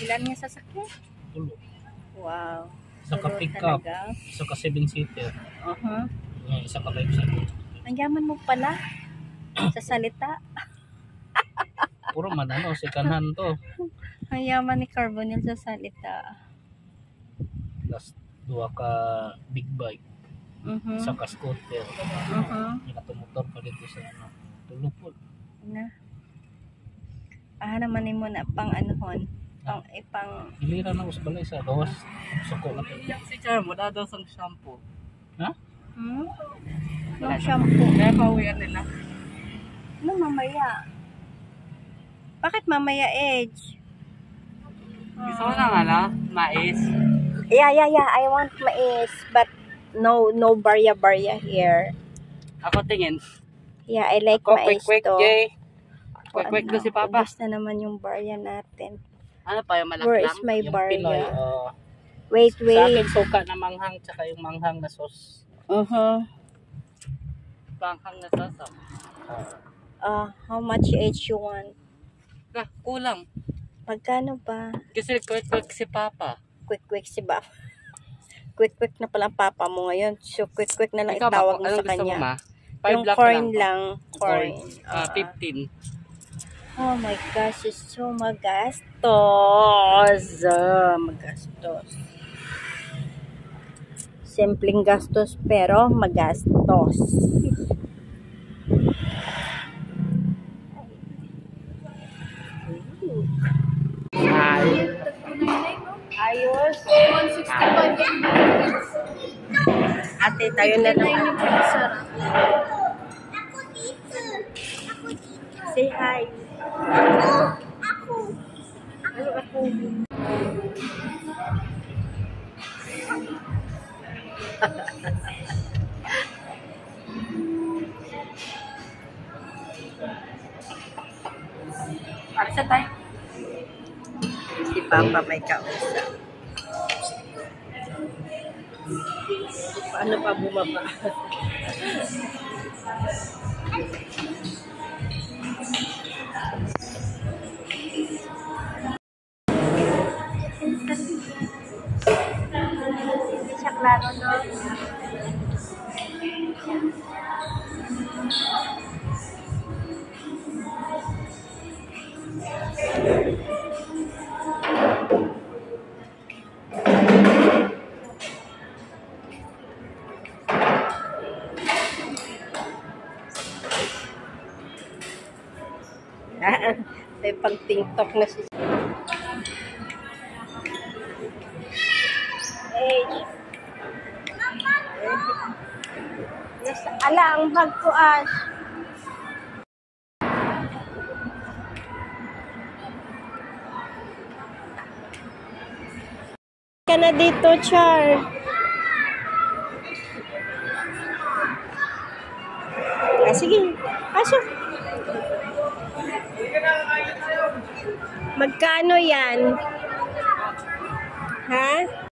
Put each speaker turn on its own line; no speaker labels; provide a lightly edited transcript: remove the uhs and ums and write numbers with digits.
Ilan nga sasakyan?
Tulo.
Wow.
Isa ka pick-up, isa ka 7-seater. Isa ka 5-seater.
Ang yaman mo pala sa salita.
Puro man ano, second hand to.
Ang yaman ni Carbonell sa salita.
Plus, 2 ka big bike. Isa ka scooter. Nakatumotor pa dito sa ano. Tulo po.
Na. Naman mo na pang anuhon. Pang
Ilira na us balay sa gawas. Suko na to.
Si Char mo daw sang shampoo.
Ha?
No shampoo.
Kaya pauwian nila.
No, mamaya. Bakit mamaya, Edge?
Gusto ko ng ano? Mais.
Yeah. I want mais, but no barya here.
Ako tingin.
Yeah, I like
Ako
mais
quick
to.
Jay. Quick to si Papa.
Ubus na naman yung barya natin.
Ano pa yung malaki
Where
lang?
is my
Yung
barya?
Pinoy,
Wait.
sa akin suka na manghang tsaka yung manghang na sauce.
Panghang na sasa.
How much each you want?
Kulang.
Magkano ba?
Kasi quick si Papa.
Quick si Bap. Quick na pala ang papa mo ngayon. So quick na lang
Ikaw,
itawag mo sa
gusto
kanya.
mo, ma?
Yung corn lang. Corn.
15.
Oh my gosh, it's so magastos. Simpleng gastos pero magastos. Ayos. 165. Ate, tayo na lang. Say hi. Ako.
Arsa tayo.
Si Papa may kausap. Paano pa bumaba? Hindi siya klaro, no? May pag-tiktok na siya. Ala, ang bag ko, Ash. Ka na dito, Char. Sige. Pasok. Magkano yan? Ha?